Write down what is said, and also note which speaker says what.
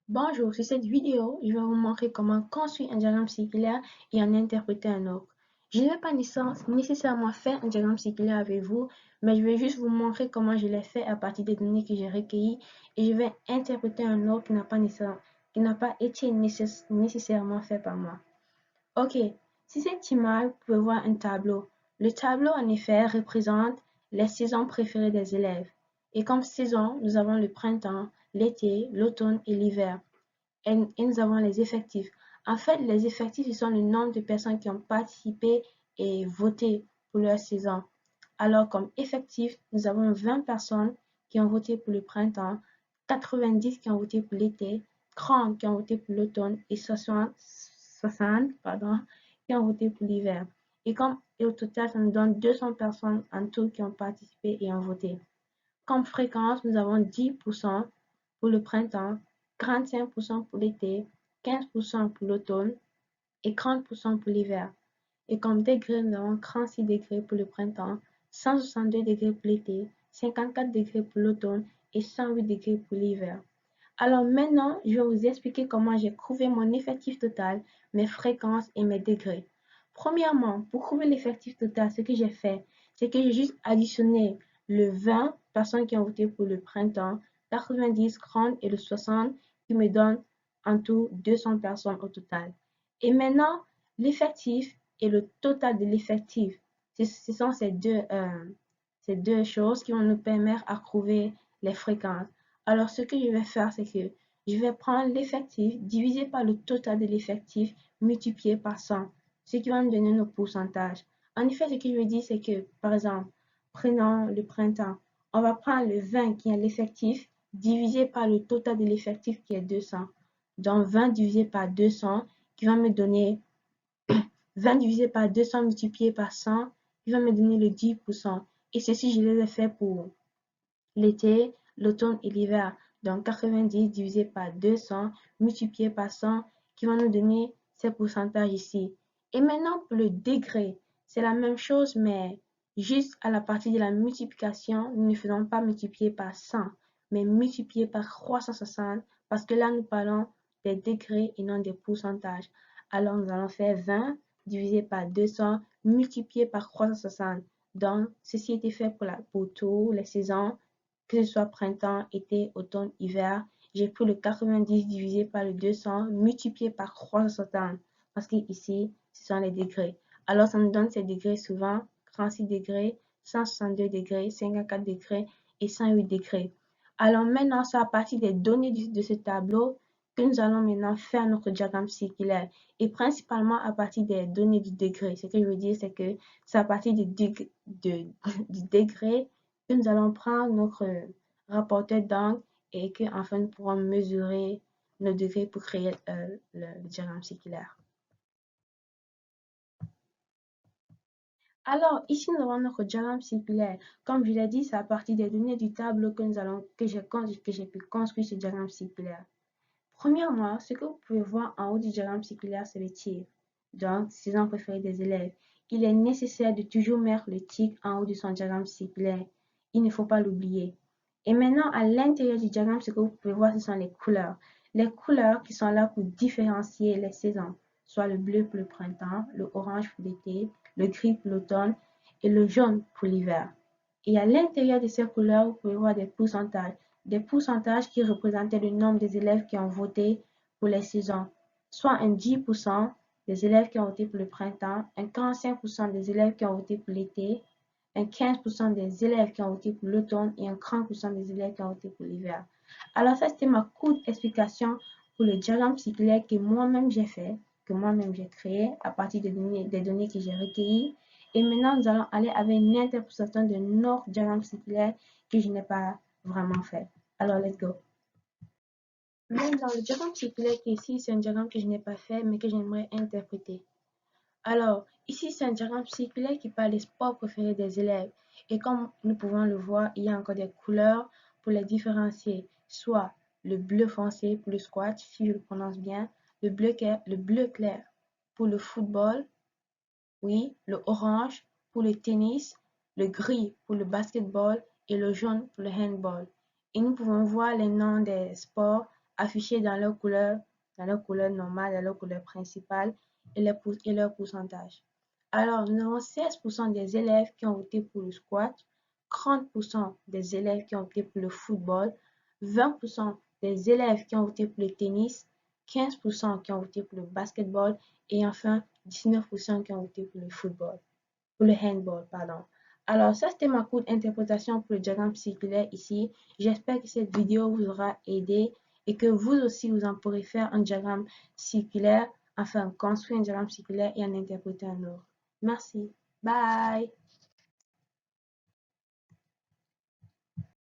Speaker 1: Bonjour, sur cette vidéo, je vais vous montrer comment construire un diagramme circulaire et en interpréter un autre. Je ne vais pas nécessairement faire un diagramme circulaire avec vous, mais je vais juste vous montrer comment je l'ai fait à partir des données que j'ai recueillies et je vais interpréter un autre qui n'a pas été nécessairement fait par moi. Ok, si cette image, vous pouvez voir un tableau. Le tableau, en effet, représente les saisons préférées des élèves. Et comme saison, nous avons le printemps, l'été, l'automne et l'hiver. Et nous avons les effectifs. En fait, les effectifs, ce sont le nombre de personnes qui ont participé et voté pour leur saison. Alors, comme effectif, nous avons 20 personnes qui ont voté pour le printemps, 90 qui ont voté pour l'été, 30 qui ont voté pour l'automne et 60 qui ont voté pour l'hiver. Et au total, ça nous donne 200 personnes en tout qui ont participé et ont voté. Comme fréquence, nous avons 10% pour le printemps, 45% pour l'été, 15% pour l'automne et 30% pour l'hiver. Et comme degré, nous avons 36 degrés pour le printemps, 162 degrés pour l'été, 54 degrés pour l'automne et 108 degrés pour l'hiver. Alors maintenant, je vais vous expliquer comment j'ai trouvé mon effectif total, mes fréquences et mes degrés. Premièrement, pour trouver l'effectif total, ce que j'ai fait, c'est que j'ai juste additionné le 20 personnes qui ont voté pour le printemps, 90, 30 et le 60 qui me donnent en tout 200 personnes au total. Et maintenant, l'effectif et le total de l'effectif, ce sont ces deux choses qui vont nous permettre à trouver les fréquences. Alors, ce que je vais faire, c'est que je vais prendre l'effectif divisé par le total de l'effectif multiplié par 100, ce qui va me donner nos pourcentages. En effet, ce que je veux dire, c'est que, par exemple, prenons le printemps. On va prendre le 20 qui est l'effectif divisé par le total de l'effectif qui est 200. Donc, 20 divisé par 200 qui va me donner 20 divisé par 200 multiplié par 100 qui va me donner le 10%. Et ceci, je les ai fait pour l'été, l'automne et l'hiver. Donc 90 divisé par 200 multiplié par 100 qui va nous donner ces pourcentages ici. Et maintenant pour le degré, c'est la même chose mais juste à la partie de la multiplication, nous ne faisons pas multiplier par 100 mais multiplier par 360 parce que là nous parlons des degrés et non des pourcentages. Alors nous allons faire 20 divisé par 200 multiplié par 360. Donc ceci était fait pour tous les saisons que ce soit printemps, été, automne, hiver, j'ai pris le 90 divisé par le 200 multiplié par 360 parce que ici, ce sont les degrés. Alors, ça nous donne ces degrés souvent 36 degrés, 162 degrés, 54 degrés et 108 degrés. Alors maintenant, c'est à partir des données de ce tableau que nous allons maintenant faire notre diagramme circulaire et principalement à partir des données du degré. Ce que je veux dire, c'est que c'est à partir du degré que nous allons prendre notre rapporteur d'angle et que enfin nous pourrons mesurer nos degrés pour créer le diagramme circulaire. Alors, ici, nous avons notre diagramme circulaire. Comme je l'ai dit, c'est à partir des données du tableau que j'ai pu construire ce diagramme circulaire. Premièrement, ce que vous pouvez voir en haut du diagramme circulaire, c'est le tir. Donc, saison préférée des élèves. Il est nécessaire de toujours mettre le tir en haut de son diagramme circulaire. Il ne faut pas l'oublier. Et maintenant, à l'intérieur du diagramme, ce que vous pouvez voir, ce sont les couleurs. Les couleurs qui sont là pour différencier les saisons, soit le bleu pour le printemps, le orange pour l'été, le gris pour l'automne et le jaune pour l'hiver. Et à l'intérieur de ces couleurs, vous pouvez voir des pourcentages qui représentaient le nombre des élèves qui ont voté pour les saisons, soit un 10% des élèves qui ont voté pour le printemps, un 45% des élèves qui ont voté pour l'été, un 15% des élèves qui ont voté pour l'automne et un 30% des élèves qui ont voté pour l'hiver. Alors ça, c'était ma courte explication pour le diagramme circulaire que moi-même j'ai fait, que moi-même j'ai créé à partir des données que j'ai recueillies. Et maintenant, nous allons aller avec une interprétation de notre diagramme circulaire que je n'ai pas vraiment fait. Alors, let's go. Même dans le diagramme circulaire qui est ici, c'est un diagramme que je n'ai pas fait, mais que j'aimerais interpréter. Alors, ici, c'est un diagramme circulaire qui parle des sports préférés des élèves. Et comme nous pouvons le voir, il y a encore des couleurs pour les différencier. Soit le bleu foncé pour le squash, si je le prononce bien, le bleu clair pour le football, oui, le orange pour le tennis, le gris pour le basketball et le jaune pour le handball. Et nous pouvons voir les noms des sports affichés dans leur couleur normale, dans leur couleur principale et leur pourcentage. Alors, nous avons 16% des élèves qui ont voté pour le squat, 30% des élèves qui ont voté pour le football, 20% des élèves qui ont voté pour le tennis, 15% qui ont voté pour le basketball et enfin 19% qui ont voté pour le handball, pardon. Alors, ça, c'était ma courte interprétation pour le diagramme circulaire ici. J'espère que cette vidéo vous aura aidé et que vous aussi, vous en pourrez faire un diagramme circulaire, enfin, construire un diagramme circulaire et en interpréter un autre. Merci. Bye.